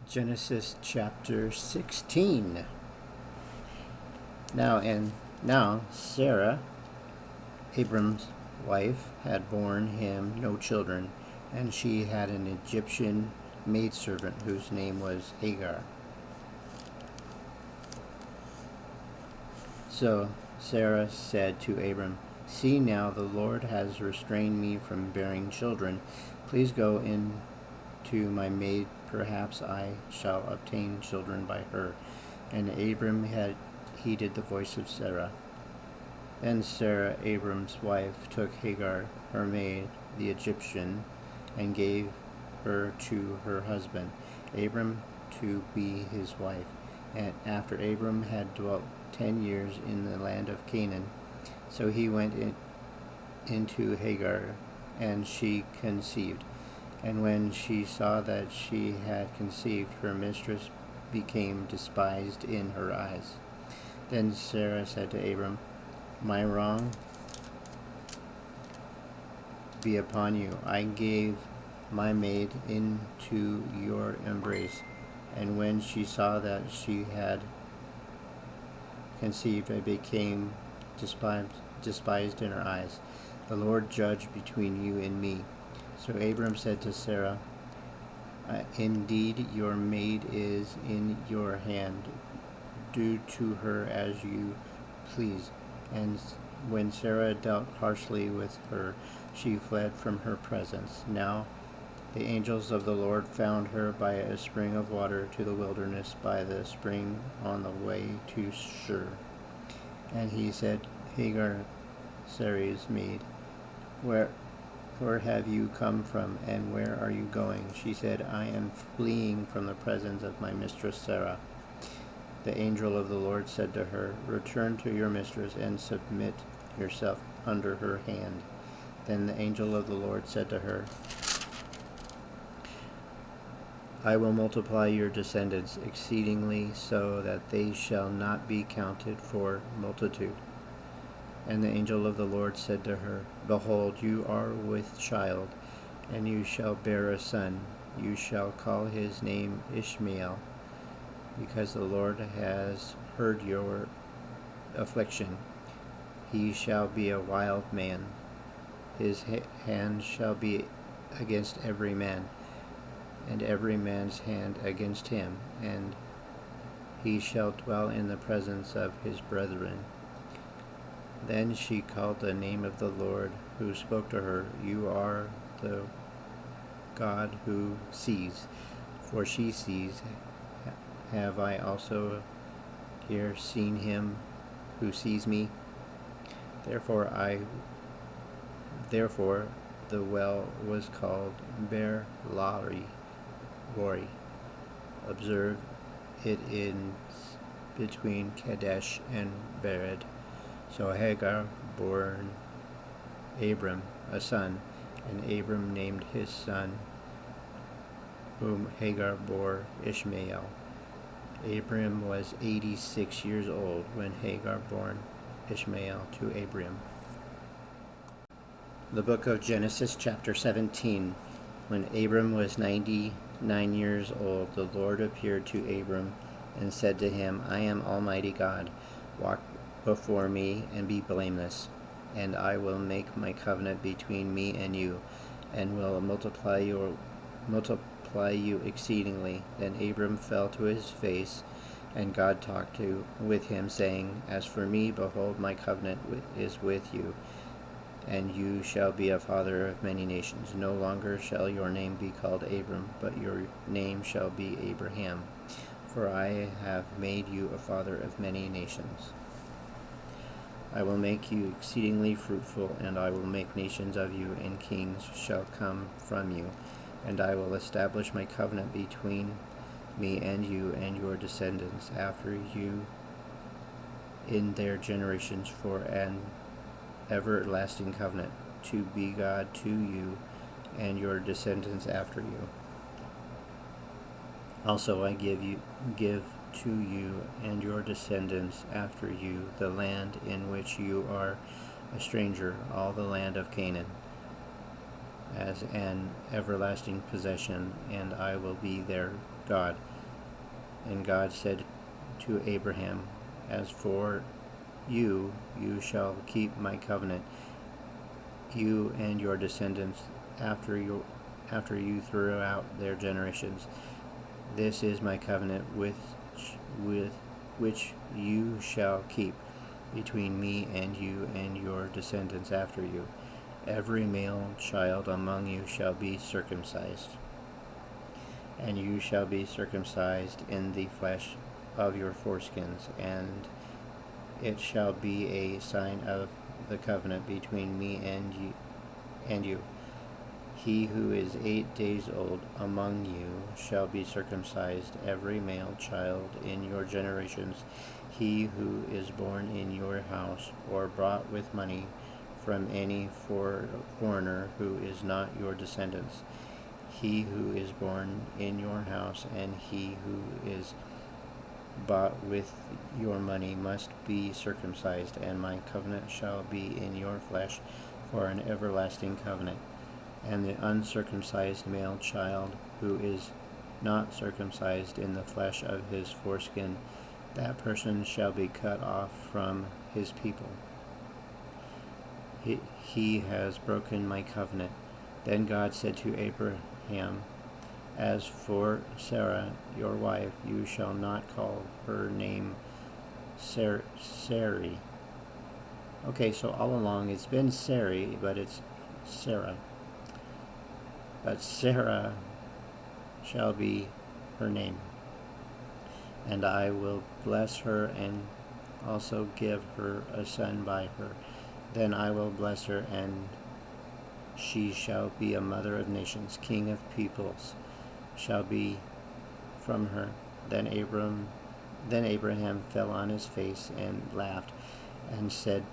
Genesis chapter 16. Now Sarah, Abram's wife, had borne him no children, and she had an Egyptian maidservant whose name was Hagar. So Sarah said to Abram, "See now, the Lord has restrained me from bearing children. Please go in to my maid, perhaps I shall obtain children by her." And Abram had heeded the voice of Sarah. Then Sarah, Abram's wife, took Hagar, her maid, the Egyptian, and gave her to her husband, Abram, to be his wife. And after Abram had dwelt 10 years in the land of Canaan, so he went into Hagar, and she conceived. And when she saw that she had conceived, her mistress became despised in her eyes. Then Sarah said to Abram, "My wrong be upon you. I gave my maid into your embrace, and when she saw that she had conceived, I became despised in her eyes. The Lord judge between you and me." So Abram said to Sarah, "Indeed, your maid is in your hand. Do to her as you please." And when Sarah dealt harshly with her, she fled from her presence. Now the angels of the Lord found her by a spring of water to the wilderness, by the spring on the way to Shur. And he said, "Hagar, Sarai's maid, where have you come from, and where are you going?" She said, "I am fleeing from the presence of my mistress Sarah." The angel of the Lord said to her, "Return to your mistress and submit yourself under her hand." Then the angel of the Lord said to her, "I will multiply your descendants exceedingly, so that they shall not be counted for multitude." And the angel of the Lord said to her, "Behold, you are with child, and you shall bear a son. You shall call his name Ishmael, because the Lord has heard your affliction. He shall be a wild man. His hand shall be against every man, and every man's hand against him, and he shall dwell in the presence of his brethren." Then she called the name of the Lord who spoke to her, "You are the God who sees." For she sees, "Have I also here seen him who sees me?" Therefore the well was called Ber Lahai Roi. Observe, it is between Kadesh and Bered. So Hagar bore Abram a son, and Abram named his son, whom Hagar bore, Ishmael. Abram was 86 years old when Hagar bore Ishmael to Abram. The book of Genesis chapter 17. When Abram was 99 years old, the Lord appeared to Abram and said to him, "I am Almighty God. Walk before me and be blameless, and I will make my covenant between me and you, and will multiply you exceedingly." Then Abram fell to his face, and God talked with him, saying, "As for me, behold, my covenant is with you, and you shall be a father of many nations. No longer shall your name be called Abram, but your name shall be Abraham, for I have made you a father of many nations. I will make you exceedingly fruitful, and I will make nations of you, and kings shall come from you. And I will establish my covenant between me and you and your descendants after you in their generations for an everlasting covenant, to be God to you and your descendants after you. Also I give to you and your descendants after you the land in which you are a stranger, all the land of Canaan, as an everlasting possession, and I will be their God. And God said to Abraham, As for you, you shall keep my covenant, you and your descendants after you throughout their generations. This is my covenant with which you shall keep between me and you and your descendants after you. Every male child among you shall be circumcised, and you shall be circumcised in the flesh of your foreskins, and it shall be a sign of the covenant between me and you. He who is 8 days old among you shall be circumcised, every male child in your generations, he who is born in your house or brought with money from any foreigner who is not your descendants. He who is born in your house and he who is bought with your money must be circumcised, and my covenant shall be in your flesh for an everlasting covenant. And the uncircumcised male child who is not circumcised in the flesh of his foreskin, that person shall be cut off from his people. He has broken my covenant. Then God said to Abraham, As for Sarah, your wife, you shall not call her name Sarai. Okay, so all along it's been Sarai, but it's Sarah. But Sarah shall be her name. And I will bless her and also give her a son by her. Then I will bless her, and she shall be a mother of nations. King of peoples shall be from her. Then Abraham fell on his face and laughed, and said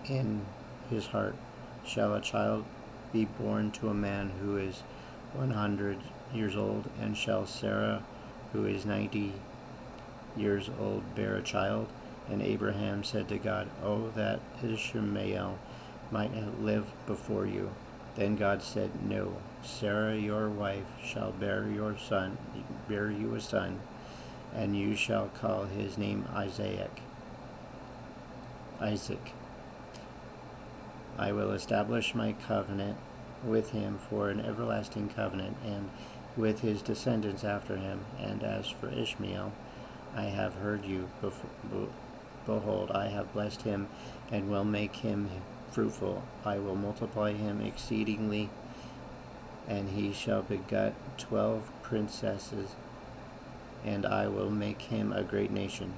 in his heart, Shall a child be born to a man who is 100 years old, and shall Sarah, who is 90 years old, bear a child? And Abraham said to God, Oh, that Ishmael might live before you. Then God said, No, Sarah your wife shall bear you a son, and you shall call his name Isaac. I will establish my covenant with him for an everlasting covenant, and with his descendants after him. And as for Ishmael, I have heard you. Behold, I have blessed him, and will make him fruitful. I will multiply him exceedingly, and he shall beget 12 princesses, and I will make him a great nation.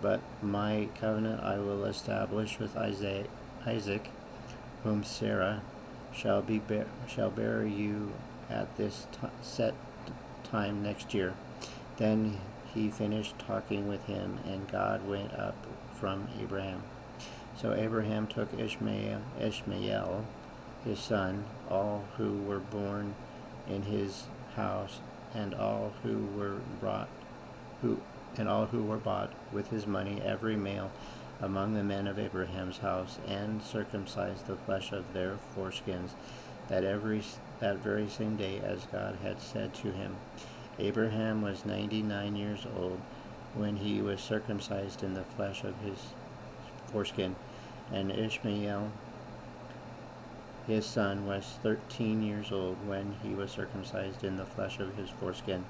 But my covenant I will establish with Isaac, whom Sarah shall bear you at this set time next year. Then he finished talking with him, and God went up from Abraham. So Abraham took Ishmael, his son, all who were born in his house, and all who were bought with his money, every male among the men of Abraham's house, and circumcised the flesh of their foreskins, that very same day, as God had said to him. Abraham was 99 years old when he was circumcised in the flesh of his foreskin, and Ishmael, his son, was 13 years old when he was circumcised in the flesh of his foreskin.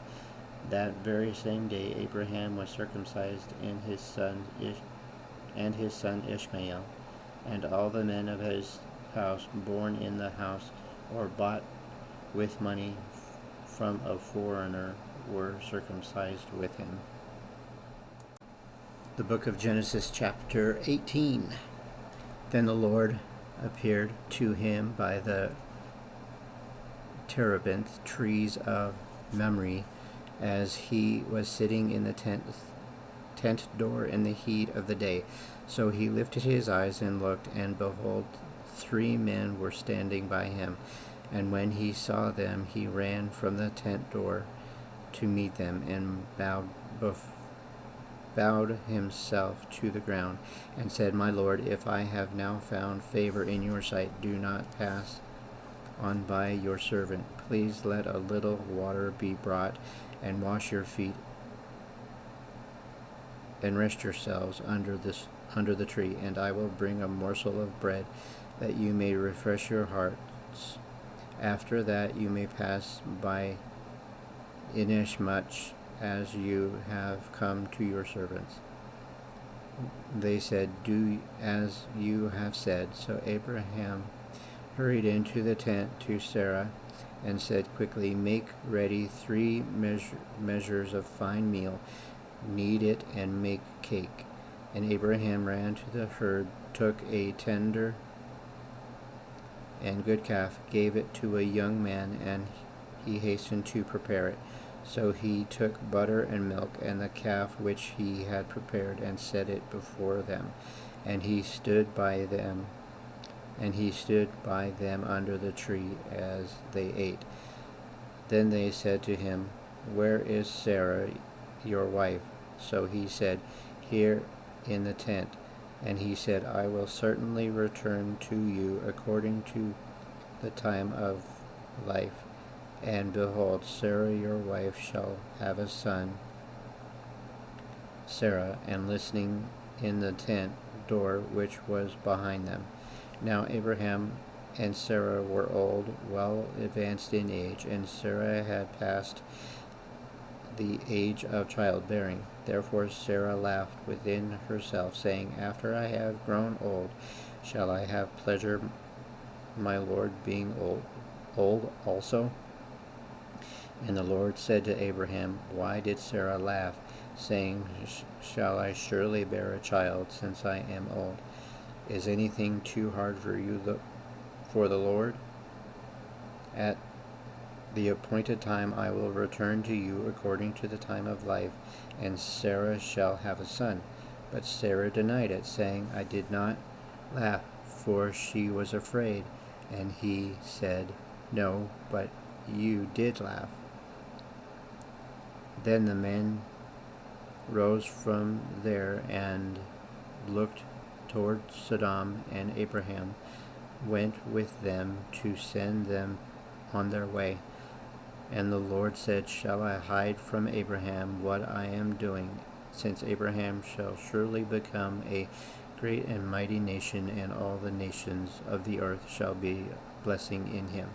That very same day Abraham was circumcised in his son Ishmael, and all the men of his house born in the house or bought with money from a foreigner were circumcised with him. The book of Genesis, chapter 18. Then the Lord appeared to him by the terebinth trees of Mamre, as he was sitting in the tent door in the heat of the day. So he lifted his eyes and looked, and behold, 3 men were standing by him. And when he saw them, he ran from the tent door to meet them, and bowed himself to the ground, and said, My Lord, if I have now found favor in your sight, do not pass on by your servant. Please let a little water be brought, and wash your feet, and rest yourselves under the tree, and I will bring a morsel of bread, that you may refresh your hearts. After that you may pass by, inasmuch as you have come to your servants." They said, "Do as you have said." So Abraham hurried into the tent to Sarah and said quickly, "Make ready 3 measures of fine meal, knead it, and make cake." And Abraham ran to the herd, took a tender and good calf, gave it to a young man, and he hastened to prepare it. So he took butter and milk and the calf which he had prepared, and set it before them. And he stood by them under the tree as they ate. Then they said to him, "Where is Sarah, your wife?" So he said, "Here in the tent." And he said, "I will certainly return to you according to the time of life. And behold, Sarah your wife shall have a son." Sarah, and listening in the tent door which was behind them. Now Abraham and Sarah were old, well advanced in age, and Sarah had passed the age of childbearing. Therefore Sarah laughed within herself, saying, "After I have grown old, shall I have pleasure, my Lord being old also?" And the Lord said to Abraham, "Why did Sarah laugh, saying, Shall I surely bear a child, since I am old? Is anything too hard for the Lord? At the appointed time I will return to you according to the time of life, and Sarah shall have a son." But Sarah denied it, saying, "I did not laugh," for she was afraid. And he said, "No, but you did laugh." Then the men rose from there and looked toward Sodom, and Abraham went with them to send them on their way. And the Lord said, "Shall I hide from Abraham what I am doing? Since Abraham shall surely become a great and mighty nation, and all the nations of the earth shall be blessing in him.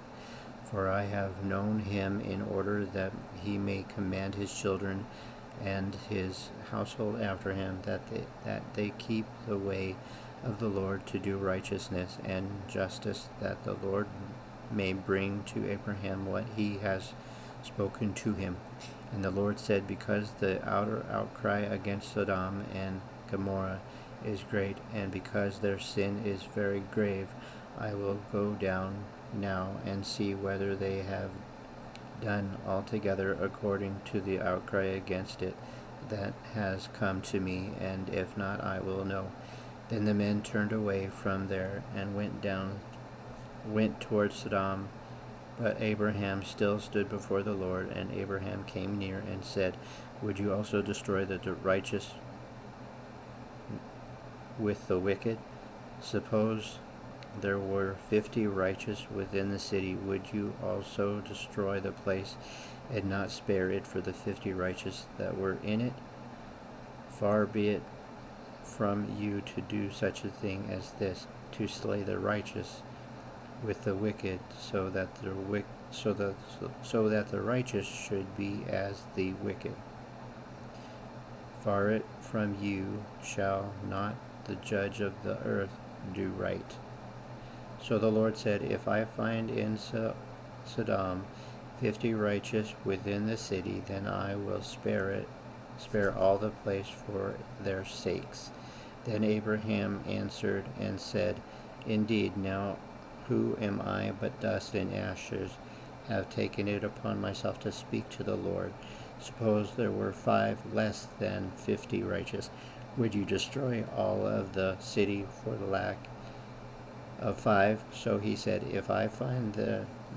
For I have known him in order that he may command his children and his household after him, that they keep the way of the Lord to do righteousness and justice, that the Lord may bring to Abraham what he has spoken to him." And the Lord said, "Because the outer outcry against Sodom and Gomorrah is great, and because their sin is very grave, I will go down now and see whether they have done altogether according to the outcry against it that has come to me, and if not, I will know." Then the men turned away from there and went toward Sodom. But Abraham still stood before the Lord, and Abraham came near and said, "Would you also destroy the righteous with the wicked? Suppose there were 50 righteous within the city. Would you also destroy the place and not spare it for the 50 righteous that were in it? Far be it from you to do such a thing as this, to slay the righteous with the wicked, so that the righteous should be as the wicked. Far it from you, shall not the judge of the earth do right?" So the Lord said, "If I find in Sodom 50 righteous within the city, then I will spare all the place for their sakes." Then Abraham answered and said, "Indeed, now who am I but dust and ashes? Have taken it upon myself to speak to the Lord. Suppose there were 5 less than 50 righteous. Would you destroy all of the city for the lack of 5? So he said, "If I find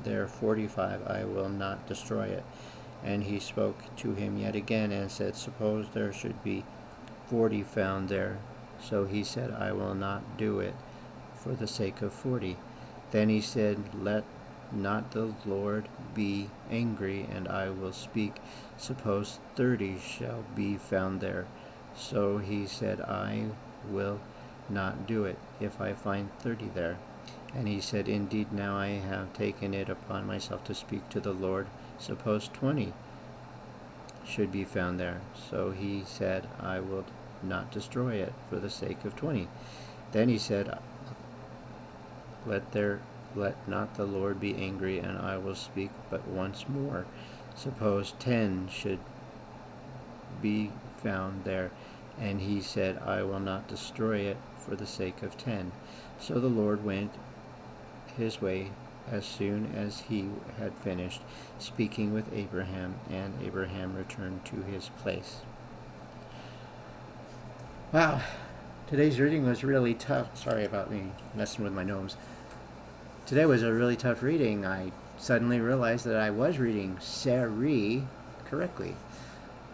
there 45, I will not destroy it." And he spoke to him yet again and said, "Suppose there should be 40 found there." So he said, "I will not do it for the sake of 40. Then he said, "Let not the Lord be angry, and I will speak. Suppose 30 shall be found there." So he said, I will not do it if I find 30 there. And he said, Indeed, now I have taken it upon myself to speak to the Lord. Suppose 20 should be found there. So he said, I will not destroy it for the sake of 20. Then he said, let not the Lord be angry, and I will speak but once more. Suppose 10 should be found there. And he said, I will not destroy it for the sake of 10. So the Lord went his way as soon as he had finished speaking with Abraham, and Abraham returned to his place. Wow, today's reading was really tough. Sorry about me messing with my nose. Today was a really tough reading. I suddenly realized that I was reading Sarai correctly,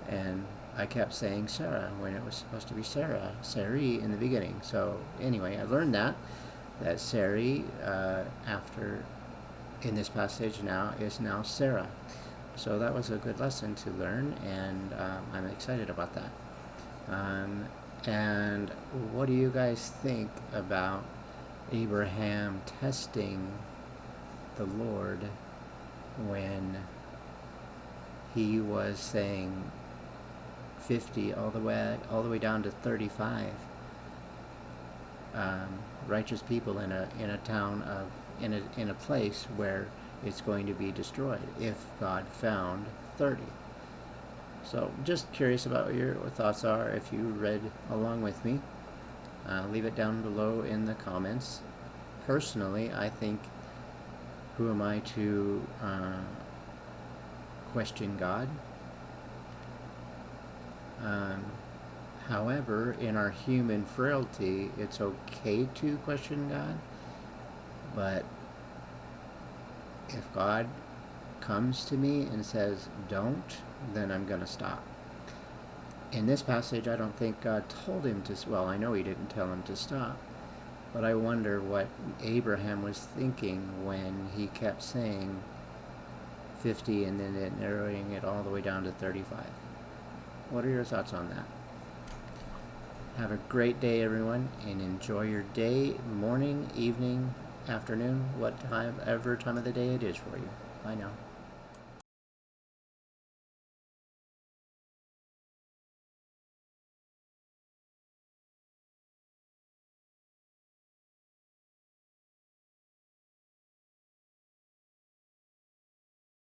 and I kept saying Sarah when it was supposed to be Sarai in the beginning. So anyway, I learned that Sarai after in this passage now is now Sarah. So that was a good lesson to learn, and I'm excited about that. And what do you guys think about Abraham testing the Lord when he was saying 50 all the way down to 35 righteous people in a town of in a place where it's going to be destroyed if God found 30. So just curious about what your thoughts are. If you read along with me, leave it down below in the comments. Personally, I think, who am I to question God? However, in our human frailty, it's okay to question God. But if God comes to me and says, don't, then I'm going to stop. In this passage, I don't think God told him to, well, I know he didn't tell him to stop, but I wonder what Abraham was thinking when he kept saying 50 and then narrowing it all the way down to 35. What are your thoughts on that? Have a great day, everyone, and enjoy your day, morning, evening, afternoon, whatever time of the day it is for you. Bye now.